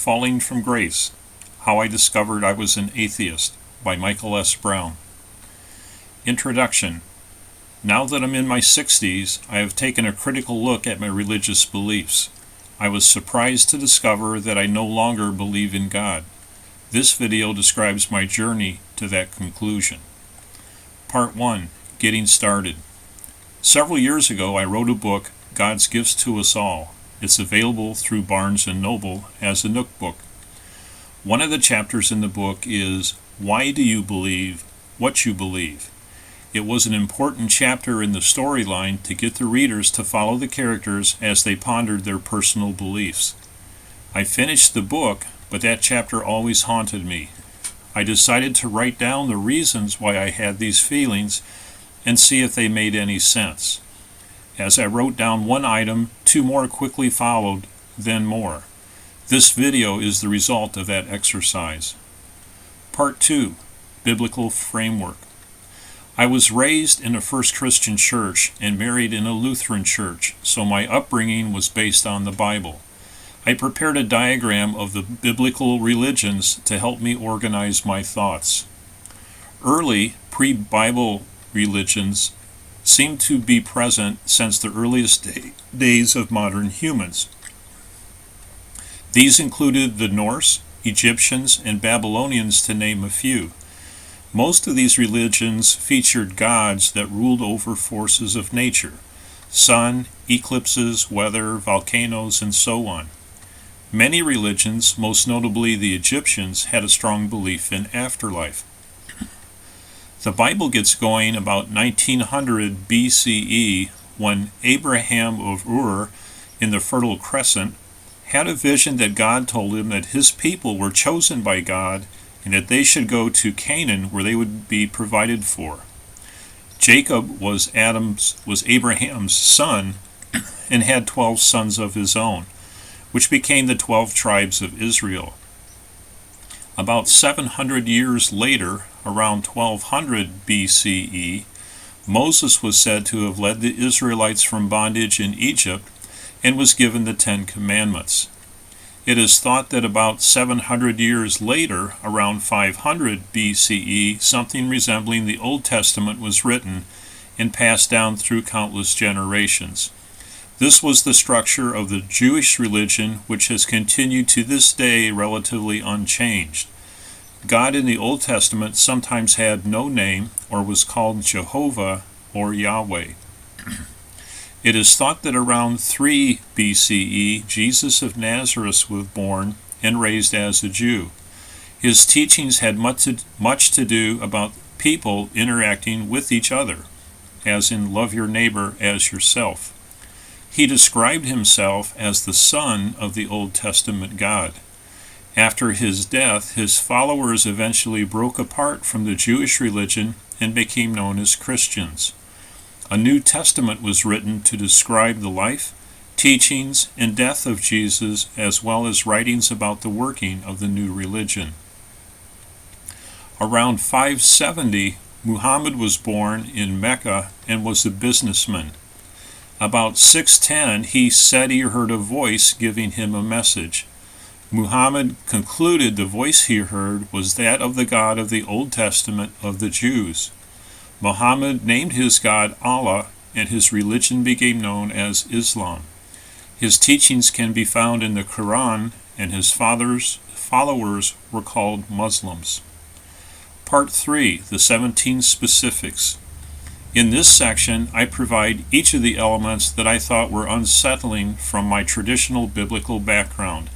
Falling from Grace: How I Discovered I Was an Atheist by Michael S. Brown. Introduction. Now that I'm in my 60s, I have taken a critical look at my religious beliefs. I was surprised to discover that I no longer believe in God. This video describes my journey to that conclusion. Part 1. Getting Started. Several years ago, I wrote a book, God's Gifts to Us All. It's available through Barnes & Noble as a Nook book. One of the chapters in the book is, Why Do You Believe What You Believe? It was an important chapter in the storyline to get the readers to follow the characters as they pondered their personal beliefs. I finished the book, but that chapter always haunted me. I decided to write down the reasons why I had these feelings and see if they made any sense. As I wrote down one item, two more quickly followed, then more. This video is the result of that exercise. Part 2. Biblical Framework. I was raised in a First Christian church and married in a Lutheran church, so my upbringing was based on the Bible. I prepared a diagram of the biblical religions to help me organize my thoughts. Early, pre-Bible religions seem to be present since the earliest days of modern humans. These included the Norse, Egyptians, and Babylonians, to name a few. Most of these religions featured gods that ruled over forces of nature: sun, eclipses, weather, volcanoes, and so on. Many religions, most notably the Egyptians, had a strong belief in afterlife. The Bible gets going about 1900 BCE when Abraham of Ur in the Fertile Crescent had a vision that God told him that his people were chosen by God and that they should go to Canaan where they would be provided for. Jacob was Abraham's son and had 12 sons of his own, which became the 12 tribes of Israel. About 700 years later, around 1200 BCE, Moses was said to have led the Israelites from bondage in Egypt and was given the 10 Commandments. It is thought that about 700 years later, around 500 BCE, something resembling the Old Testament was written and passed down through countless generations. This was the structure of the Jewish religion, which has continued to this day relatively unchanged. God in the Old Testament sometimes had no name or was called Jehovah or Yahweh. It is thought that around 3 BCE, Jesus of Nazareth was born and raised as a Jew. His teachings had much to do about people interacting with each other, as in love your neighbor as yourself. He described himself as the Son of the Old Testament God. After his death, his followers eventually broke apart from the Jewish religion and became known as Christians. A New Testament was written to describe the life, teachings, and death of Jesus, as well as writings about the working of the new religion. Around 570, Muhammad was born in Mecca and was a businessman. About 610, he said he heard a voice giving him a message. Muhammad concluded the voice he heard was that of the God of the Old Testament of the Jews. Muhammad named his God Allah, and his religion became known as Islam. His teachings can be found in the Quran, and his followers were called Muslims. Part 3. The 17 Specifics. In this section, I provide each of the elements that I thought were unsettling from my traditional biblical background.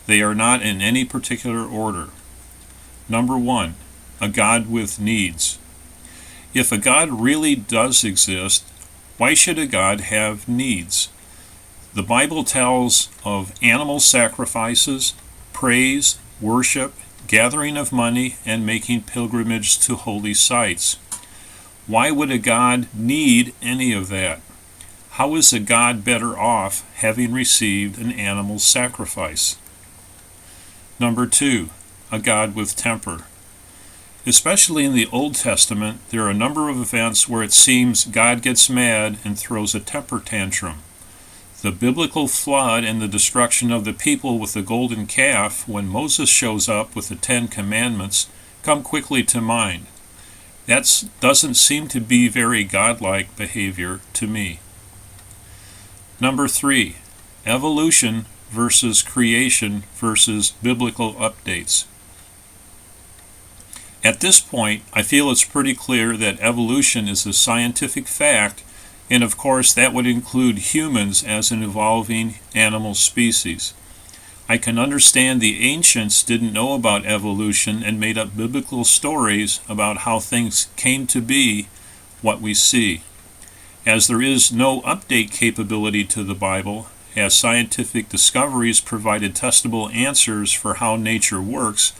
They are not in any particular order. Number 1. A God with needs. If a God really does exist, why should a God have needs? The Bible tells of animal sacrifices, praise, worship, gathering of money, and making pilgrimage to holy sites. Why would a God need any of that? How is a God better off having received an animal sacrifice? Number 2. A God with temper. Especially in the Old Testament, there are a number of events where it seems God gets mad and throws a temper tantrum. The biblical flood and the destruction of the people with the golden calf when Moses shows up with the 10 Commandments come quickly to mind. That doesn't seem to be very godlike behavior to me. Number 3, evolution versus creation versus biblical updates. At this point, I feel it's pretty clear that evolution is a scientific fact, and of course that would include humans as an evolving animal species. I can understand the ancients didn't know about evolution and made up biblical stories about how things came to be what we see. As there is no update capability to the Bible, as scientific discoveries provided testable answers for how nature works,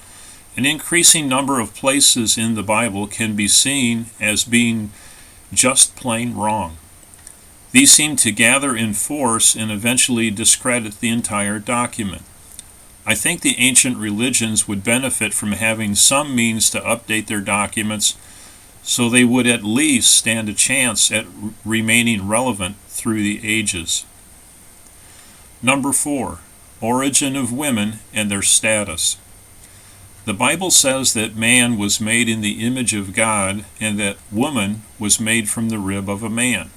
an increasing number of places in the Bible can be seen as being just plain wrong. These seem to gather in force and eventually discredit the entire document. I think the ancient religions would benefit from having some means to update their documents so they would at least stand a chance at remaining relevant through the ages. Number 4, origin of women and their status. The Bible says that man was made in the image of God and that woman was made from the rib of a man.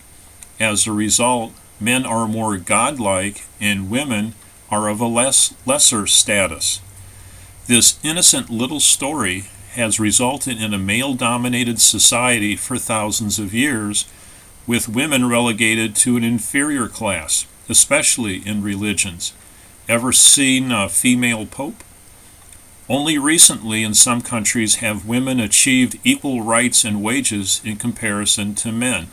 As a result, men are more godlike and women are of a lesser status. This innocent little story has resulted in a male-dominated society for thousands of years, with women relegated to an inferior class, especially in religions. Ever seen a female pope? Only recently in some countries have women achieved equal rights and wages in comparison to men.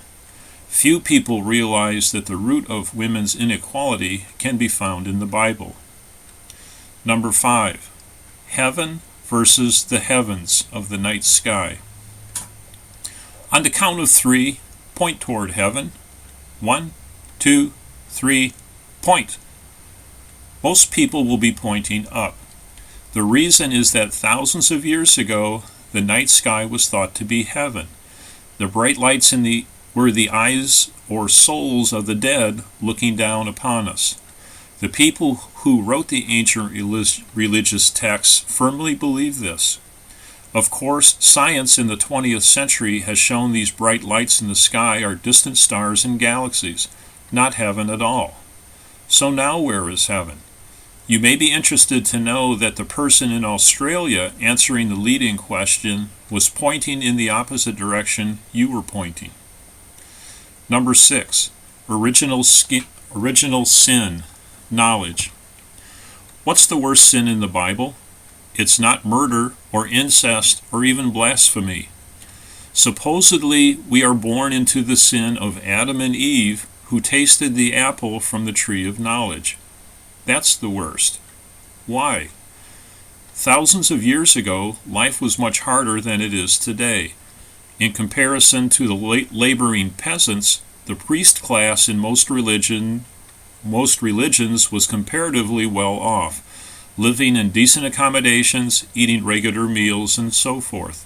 Few people realize that the root of women's inequality can be found in the Bible. Number 5, heaven versus the heavens of the night sky. On the count of 3, point toward heaven. 1, 2, 3, point. Most people will be pointing up. The reason is that thousands of years ago, the night sky was thought to be heaven. The bright lights were the eyes or souls of the dead looking down upon us. The people who wrote the ancient religious texts firmly believed this. Of course, science in the 20th century has shown these bright lights in the sky are distant stars and galaxies, not heaven at all. So now where is heaven? You may be interested to know that the person in Australia answering the leading question was pointing in the opposite direction you were pointing. Number 6, original sin, knowledge. What's the worst sin in the Bible? It's not murder or incest or even blasphemy. Supposedly, we are born into the sin of Adam and Eve, who tasted the apple from the tree of knowledge. That's the worst. Why? Thousands of years ago, life was much harder than it is today. In comparison to the laboring peasants, the priest class in most religions was comparatively well off, living in decent accommodations, eating regular meals, and so forth.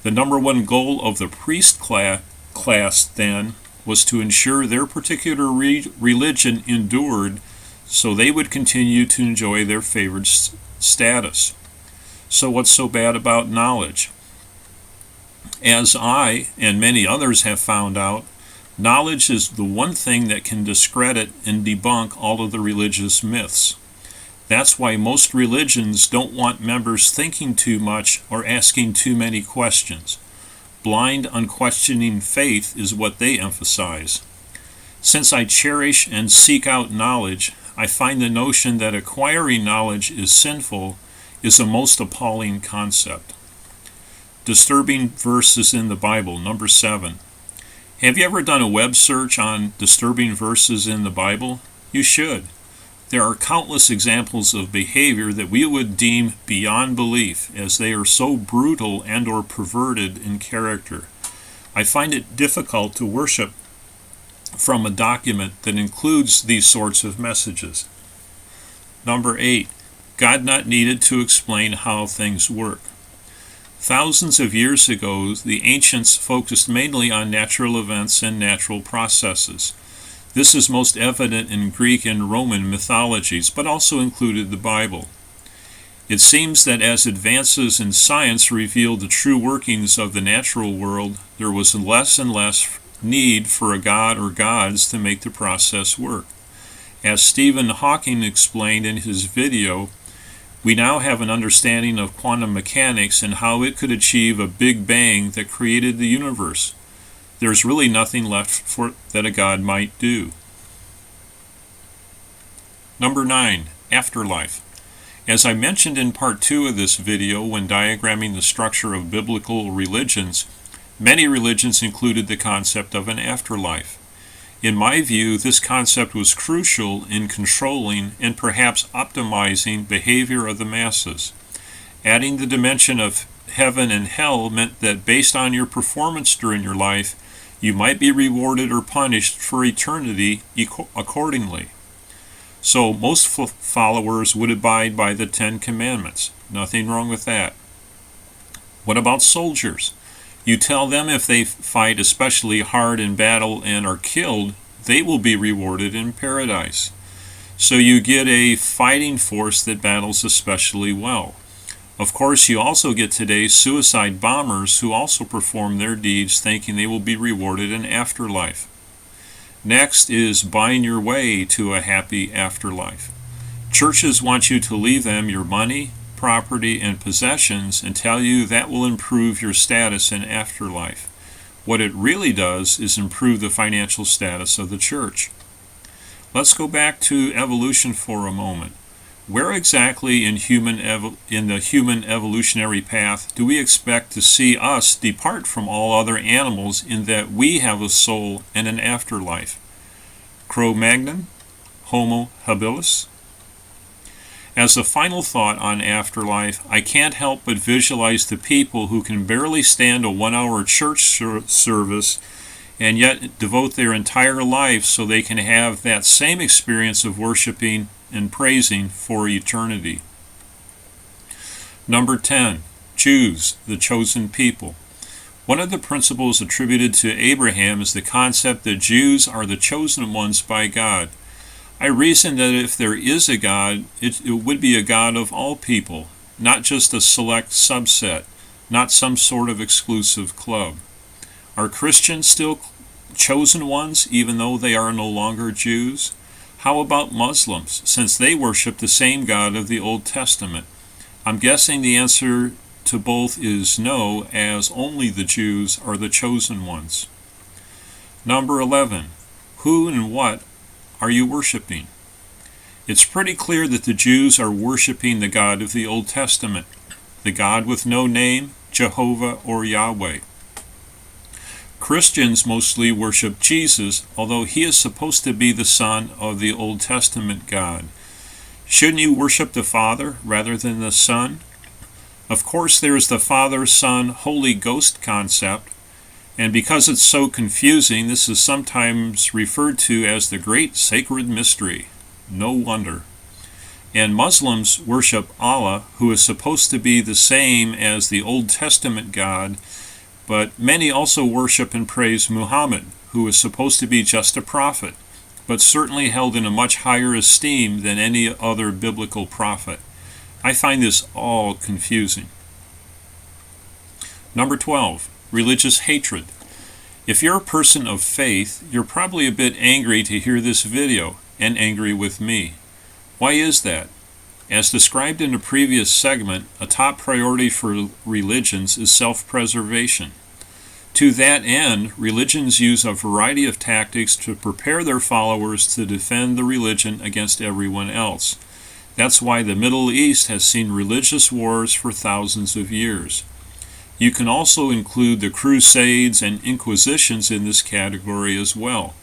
The number one goal of the priest class then was to ensure their particular religion endured so they would continue to enjoy their favored status. So what's so bad about knowledge? As I and many others have found out, knowledge is the one thing that can discredit and debunk all of the religious myths. That's why most religions don't want members thinking too much or asking too many questions. Blind, unquestioning faith is what they emphasize. Since I cherish and seek out knowledge, I find the notion that acquiring knowledge is sinful is a most appalling concept. Disturbing verses in the Bible, number 7. Have you ever done a web search on disturbing verses in the Bible? You should. There are countless examples of behavior that we would deem beyond belief, as they are so brutal and or perverted in character. I find it difficult to worship from a document that includes these sorts of messages. Number 8, God not needed to explain how things work. Thousands of years ago, the ancients focused mainly on natural events and natural processes. This is most evident in Greek and Roman mythologies, but also included the Bible. It seems that as advances in science revealed the true workings of the natural world, there was less and less need for a god or gods to make the process work. As Stephen Hawking explained in his video, we now have an understanding of quantum mechanics and how it could achieve a big bang that created the universe. There's really nothing left that a god might do. Number 9, afterlife. As I mentioned in part 2 of this video when diagramming the structure of biblical religions, many religions included the concept of an afterlife. In my view, this concept was crucial in controlling and perhaps optimizing behavior of the masses. Adding the dimension of heaven and hell meant that based on your performance during your life, you might be rewarded or punished for eternity accordingly. So most followers would abide by the 10 Commandments. Nothing wrong with that. What about soldiers? You tell them if they fight especially hard in battle and are killed, they will be rewarded in paradise. So you get a fighting force that battles especially well. Of course, you also get today's suicide bombers who also perform their deeds thinking they will be rewarded in afterlife. Next is buying your way to a happy afterlife. Churches want you to leave them your money, property, and possessions and tell you that will improve your status in afterlife. What it really does is improve the financial status of the church. Let's go back to evolution for a moment. Where exactly in the human evolutionary path do we expect to see us depart from all other animals in that we have a soul and an afterlife? Cro-Magnon? Homo habilis? As a final thought on afterlife, I can't help but visualize the people who can barely stand a 1-hour church service and yet devote their entire life so they can have that same experience of worshiping and praising for eternity. Number 10, Jews, the chosen people. One of the principles attributed to Abraham is the concept that Jews are the chosen ones by God. I reason that if there is a God, it would be a God of all people, not just a select subset, not some sort of exclusive club. Are Christians still chosen ones even though they are no longer Jews? How about Muslims, since they worship the same God of the Old Testament? I'm guessing the answer to both is no, as only the Jews are the chosen ones. Number 11. Who and what are you worshiping? It's pretty clear that the Jews are worshiping the God of the Old Testament, the God with no name, Jehovah or Yahweh. Christians mostly worship Jesus, although he is supposed to be the Son of the Old Testament God. Shouldn't you worship the Father rather than the Son? Of course, there is the Father, Son, Holy Ghost concept, and because it's so confusing, this is sometimes referred to as the Great Sacred Mystery. No wonder. And Muslims worship Allah, who is supposed to be the same as the Old Testament God, but many also worship and praise Muhammad, who is supposed to be just a prophet, but certainly held in a much higher esteem than any other biblical prophet. I find this all confusing. Number 12, religious hatred. If you're a person of faith, you're probably a bit angry to hear this video, and angry with me. Why is that? As described in a previous segment, a top priority for religions is self-preservation. To that end, religions use a variety of tactics to prepare their followers to defend the religion against everyone else. That's why the Middle East has seen religious wars for thousands of years. You can also include the Crusades and Inquisitions in this category as well.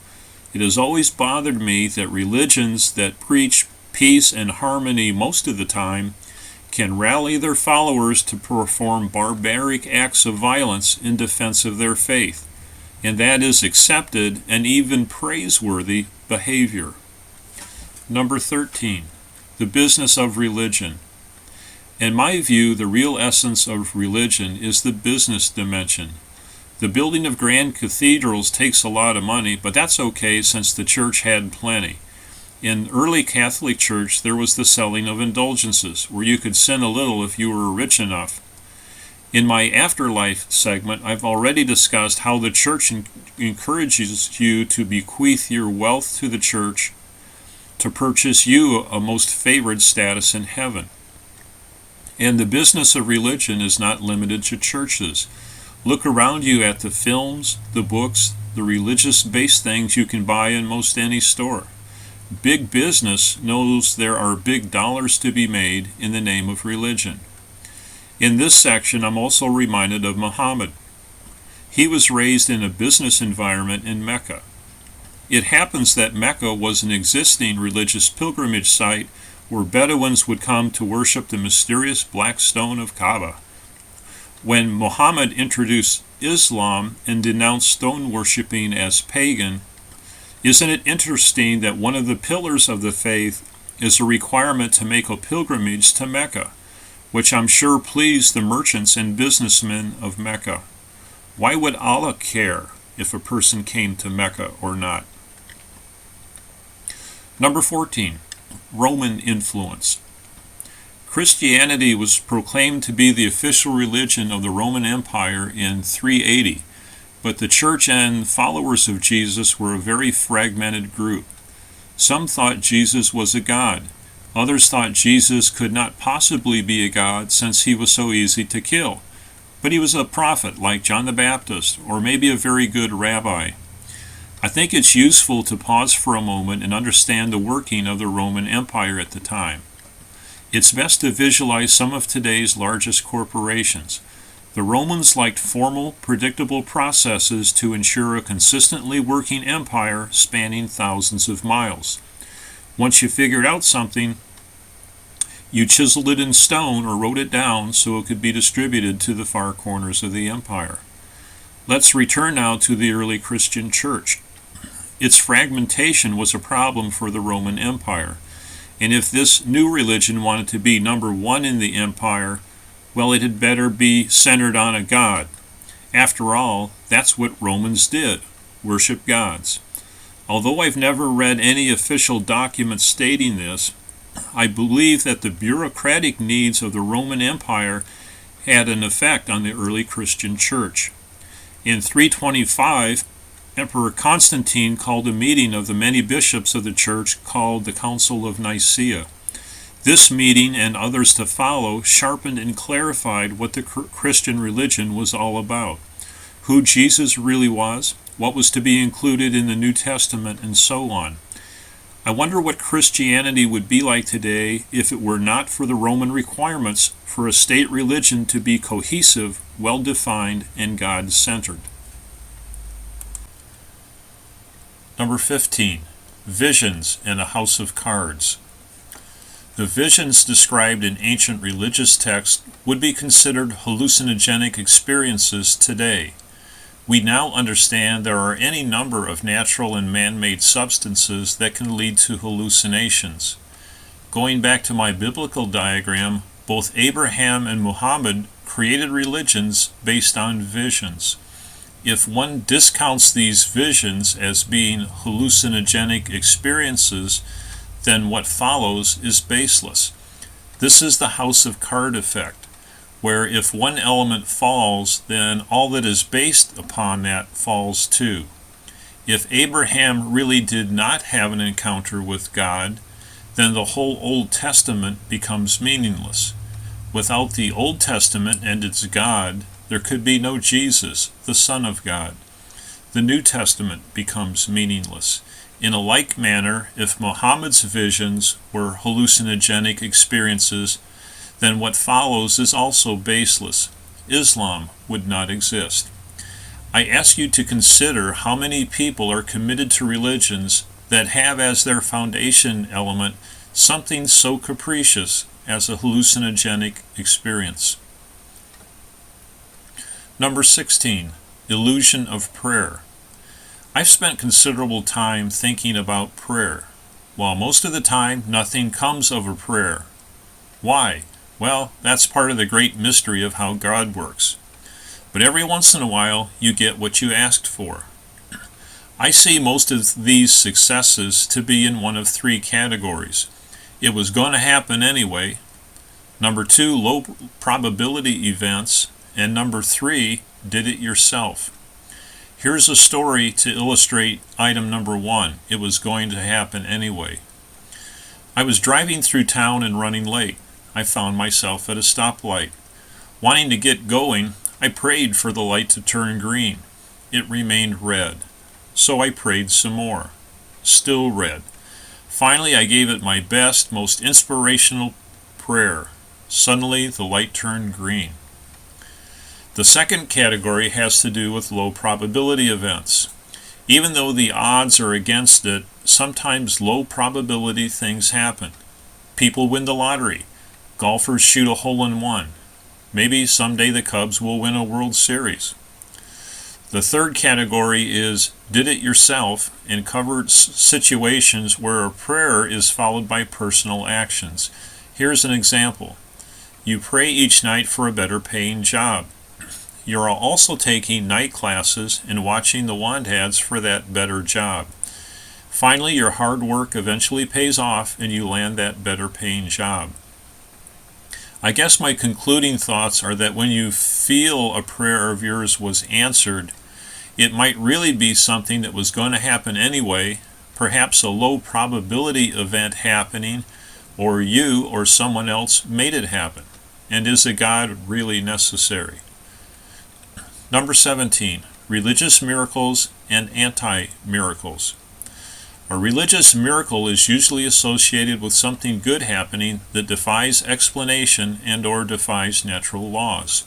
It has always bothered me that religions that preach peace and harmony most of the time can rally their followers to perform barbaric acts of violence in defense of their faith, and that is accepted and even praiseworthy behavior. Number 13, the business of religion. In my view, the real essence of religion is the business dimension. The building of grand cathedrals takes a lot of money, but that's okay since the church had plenty. In early Catholic Church, there was the selling of indulgences, where you could sin a little if you were rich enough. In my afterlife segment, I've already discussed how the church encourages you to bequeath your wealth to the church to purchase you a most favored status in heaven. And the business of religion is not limited to churches. Look around you at the films, the books, the religious-based things you can buy in most any store. Big business knows there are big dollars to be made in the name of religion. In this section, I'm also reminded of Muhammad. He was raised in a business environment in Mecca. It happens that Mecca was an existing religious pilgrimage site where Bedouins would come to worship the mysterious black stone of Kaaba. When Muhammad introduced Islam and denounced stone worshipping as pagan, isn't it interesting that one of the pillars of the faith is a requirement to make a pilgrimage to Mecca, which I'm sure pleased the merchants and businessmen of Mecca? Why would Allah care if a person came to Mecca or not? Number 14, Roman influence. Christianity was proclaimed to be the official religion of the Roman Empire in 380, but the church and followers of Jesus were a very fragmented group. Some thought Jesus was a god. Others thought Jesus could not possibly be a god since he was so easy to kill. But he was a prophet like John the Baptist, or maybe a very good rabbi. I think it's useful to pause for a moment and understand the working of the Roman Empire at the time. It's best to visualize some of today's largest corporations. The Romans liked formal, predictable processes to ensure a consistently working empire spanning thousands of miles. Once you figured out something, you chiseled it in stone or wrote it down so it could be distributed to the far corners of the empire. Let's return now to the early Christian church. Its fragmentation was a problem for the Roman Empire. And if this new religion wanted to be number one in the empire, well, it had better be centered on a god. After all, that's what Romans did, worship gods. Although I've never read any official document stating this, I believe that the bureaucratic needs of the Roman Empire had an effect on the early Christian church. In 325, Emperor Constantine called a meeting of the many bishops of the church called the Council of Nicaea. This meeting and others to follow sharpened and clarified what the Christian religion was all about, who Jesus really was, what was to be included in the New Testament, and so on. I wonder what Christianity would be like today if it were not for the Roman requirements for a state religion to be cohesive, well-defined, and God-centered. Number 15, Visions and a House of Cards. The visions described in ancient religious texts would be considered hallucinogenic experiences today. We now understand there are any number of natural and man-made substances that can lead to hallucinations. Going back to my biblical diagram, both Abraham and Muhammad created religions based on visions. If one discounts these visions as being hallucinogenic experiences, then what follows is baseless. This is the house of card effect, where if one element falls, then all that is based upon that falls too. If Abraham really did not have an encounter with God, then the whole Old Testament becomes meaningless. Without the Old Testament and its God, there could be no Jesus, the Son of God. The New Testament becomes meaningless. In a like manner, if Muhammad's visions were hallucinogenic experiences, then what follows is also baseless. Islam would not exist. I ask you to consider how many people are committed to religions that have as their foundation element something so capricious as a hallucinogenic experience. Number 16, illusion of prayer. I've spent considerable time thinking about prayer. While most of the time nothing comes of a prayer. Why? Well, that's part of the great mystery of how God works. but every once in a while you get what you asked for. I see most of these successes to be in one of three categories. It was going to happen anyway. Number 2, low probability events. And number 3, did it yourself. Here's a story to illustrate item number 1. It was going to happen anyway. I was driving through town and running late. I found myself at a stoplight. Wanting to get going, I prayed for the light to turn green. It remained red. So I prayed some more. Still red. Finally, I gave it my best, most inspirational prayer. Suddenly, the light turned green. The second category has to do with low probability events. Even though the odds are against it, sometimes low probability things happen. People win the lottery. Golfers shoot a hole-in-one. Maybe someday the Cubs will win a World Series. The third category is did it yourself and covers situations where a prayer is followed by personal actions. Here's an example. You pray each night for a better paying job. You are also taking night classes and watching the want ads for that better job. Finally, your hard work eventually pays off and you land that better paying job. I guess my concluding thoughts are that when you feel a prayer of yours was answered, it might really be something that was going to happen anyway, perhaps a low probability event happening, or you or someone else made it happen. And is a God really necessary? Number 17, religious miracles and anti-miracles. A religious miracle is usually associated with something good happening that defies explanation and or defies natural laws.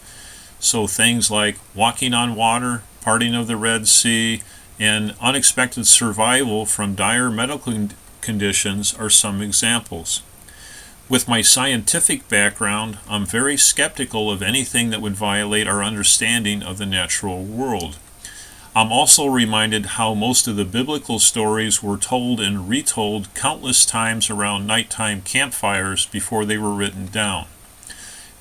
So things like walking on water, parting of the Red Sea, and unexpected survival from dire medical conditions are some examples. With my scientific background, I'm very skeptical of anything that would violate our understanding of the natural world. I'm also reminded how most of the biblical stories were told and retold countless times around nighttime campfires before they were written down.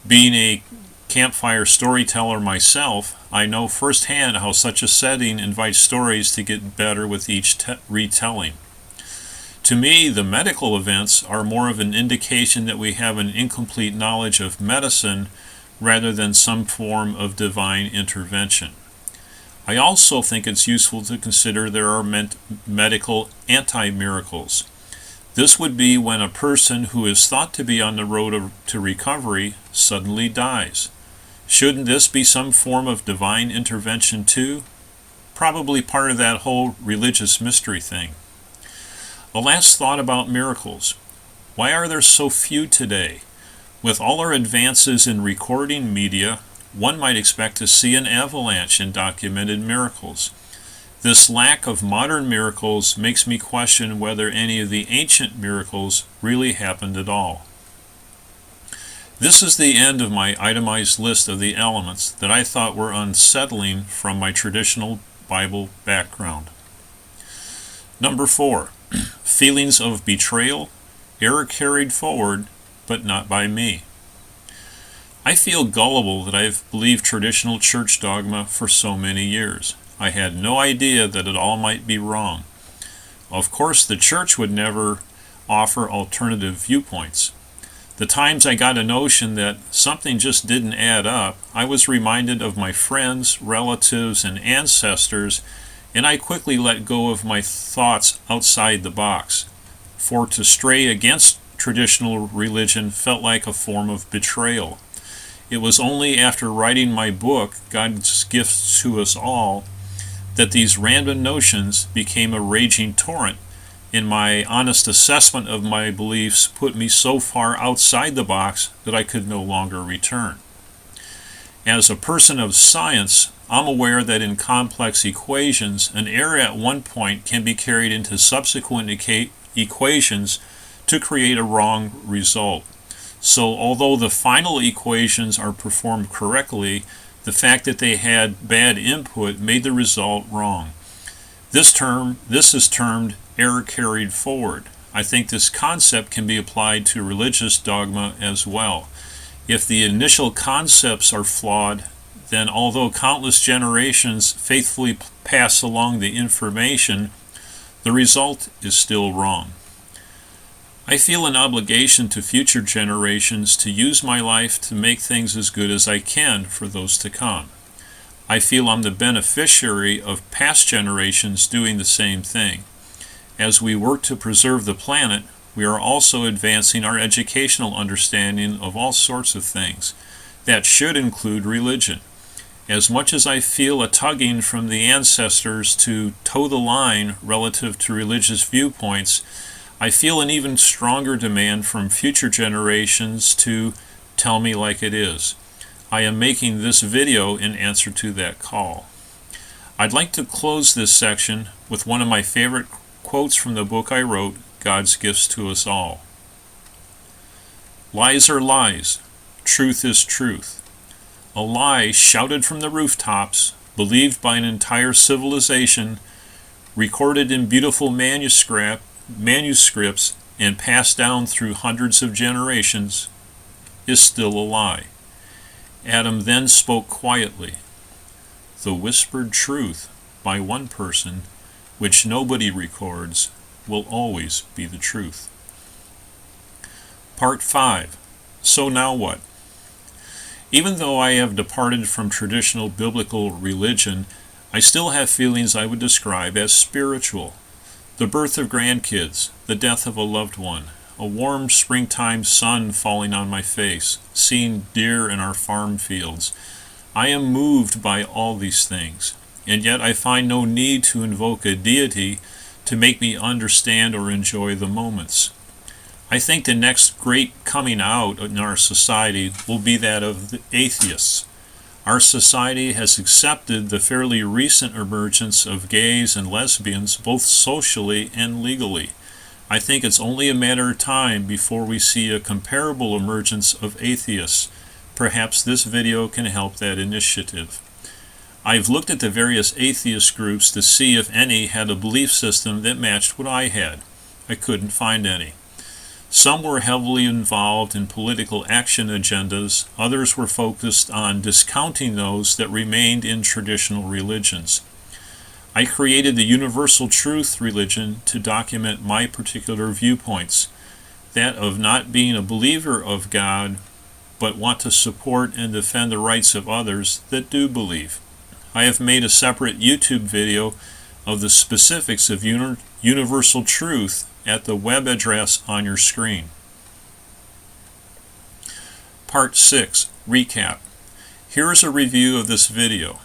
Being a campfire storyteller myself, I know firsthand how such a setting invites stories to get better with each retelling. To me, the medical events are more of an indication that we have an incomplete knowledge of medicine rather than some form of divine intervention. I also think it's useful to consider there are medical anti-miracles. This would be when a person who is thought to be on the road to recovery suddenly dies. Shouldn't this be some form of divine intervention too? Probably part of that whole religious mystery thing. A last thought about miracles. Why are there so few today? With all our advances in recording media, one might expect to see an avalanche in documented miracles. This lack of modern miracles makes me question whether any of the ancient miracles really happened at all. This is the end of my itemized list of the elements that I thought were unsettling from my traditional Bible background. Number 4. Feelings of betrayal, error carried forward, but not by me. I feel gullible that I've believed traditional church dogma for so many years. I had no idea that it all might be wrong. Of course, the church would never offer alternative viewpoints. The times I got a notion that something just didn't add up, I was reminded of my friends, relatives, and ancestors, and I quickly let go of my thoughts outside the box. For to stray against traditional religion felt like a form of betrayal. It was only after writing my book, God's Gift to Us All, that these random notions became a raging torrent, and my honest assessment of my beliefs put me so far outside the box that I could no longer return. As a person of science, I'm aware that in complex equations, an error at one point can be carried into subsequent equations to create a wrong result. So although the final equations are performed correctly, the fact that they had bad input made the result wrong. This is termed error carried forward. I think this concept can be applied to religious dogma as well. If the initial concepts are flawed, then although countless generations faithfully pass along the information, the result is still wrong. I feel an obligation to future generations to use my life to make things as good as I can for those to come. I feel I'm the beneficiary of past generations doing the same thing. As we work to preserve the planet, we are also advancing our educational understanding of all sorts of things. That should include religion. As much as I feel a tugging from the ancestors to toe the line relative to religious viewpoints, I feel an even stronger demand from future generations to tell me like it is. I am making this video in answer to that call. I'd like to close this section with one of my favorite quotes from the book I wrote, God's Gifts to Us All. Lies are lies. Truth is truth. A lie shouted from the rooftops, believed by an entire civilization, recorded in beautiful manuscripts, and passed down through hundreds of generations, is still a lie. Adam then spoke quietly. The whispered truth by one person, which nobody records, will always be the truth. Part 5. So now what? Even though I have departed from traditional biblical religion, I still have feelings I would describe as spiritual. The birth of grandkids, the death of a loved one, a warm springtime sun falling on my face, seeing deer in our farm fields. I am moved by all these things, and yet I find no need to invoke a deity to make me understand or enjoy the moments. I think the next great coming out in our society will be that of the atheists. Our society has accepted the fairly recent emergence of gays and lesbians, both socially and legally. I think it's only a matter of time before we see a comparable emergence of atheists. Perhaps this video can help that initiative. I've looked at the various atheist groups to see if any had a belief system that matched what I had. I couldn't find any. Some were heavily involved in political action agendas, others were focused on discounting those that remained in traditional religions. I created the Universal Truth religion to document my particular viewpoints, that of not being a believer of God, but want to support and defend the rights of others that do believe. I have made a separate YouTube video of the specifics of Universal Truth at the web address on your screen. Part 6. Recap. Here is a review of this video.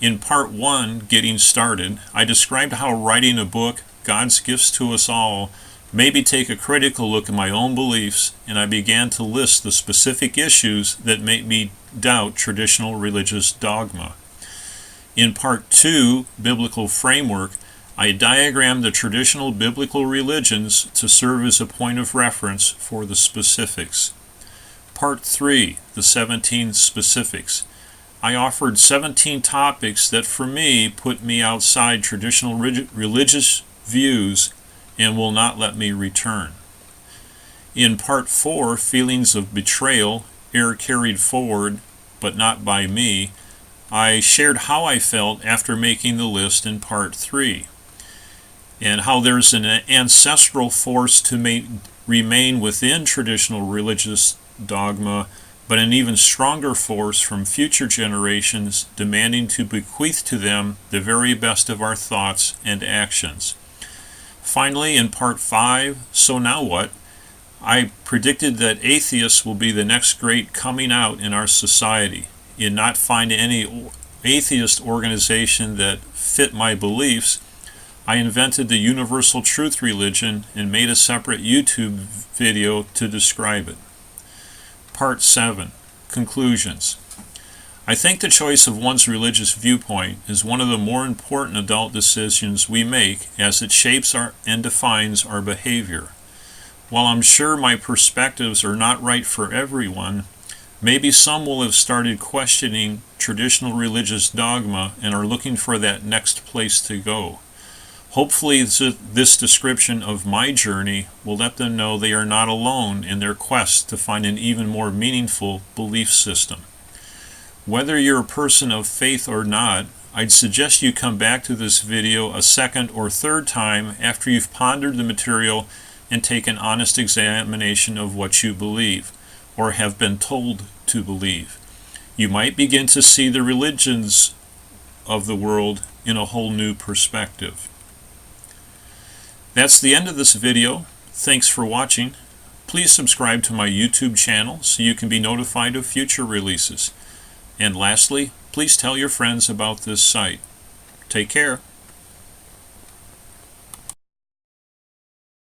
In Part 1, Getting Started, I described how writing a book, God's Gifts to Us All, made me take a critical look at my own beliefs, and I began to list the specific issues that made me doubt traditional religious dogma. In Part 2, Biblical Framework, I diagrammed the traditional biblical religions to serve as a point of reference for the specifics. Part 3, the 17 specifics. I offered 17 topics that for me put me outside traditional religious views and will not let me return. In Part 4, Feelings of Betrayal, Error Carried Forward, but Not by Me, I shared how I felt after making the list in Part 3, and how there's an ancestral force to remain within traditional religious dogma, but an even stronger force from future generations demanding to bequeath to them the very best of our thoughts and actions. Finally, in Part 5, So Now What?, I predicted that atheists will be the next great coming out in our society. In not finding any atheist organization that fit my beliefs, I invented the Universal Truth religion and made a separate YouTube video to describe it. Part 7. Conclusions. I think the choice of one's religious viewpoint is one of the more important adult decisions we make, as it shapes and defines our behavior. While I'm sure my perspectives are not right for everyone, maybe some will have started questioning traditional religious dogma and are looking for that next place to go. Hopefully this description of my journey will let them know they are not alone in their quest to find an even more meaningful belief system. Whether you're a person of faith or not, I'd suggest you come back to this video a second or third time after you've pondered the material and take an honest examination of what you believe, or have been told to believe. You might begin to see the religions of the world in a whole new perspective. That's the end of this video. Thanks for watching. Please subscribe to my YouTube channel so you can be notified of future releases. And lastly, please tell your friends about this site. Take care.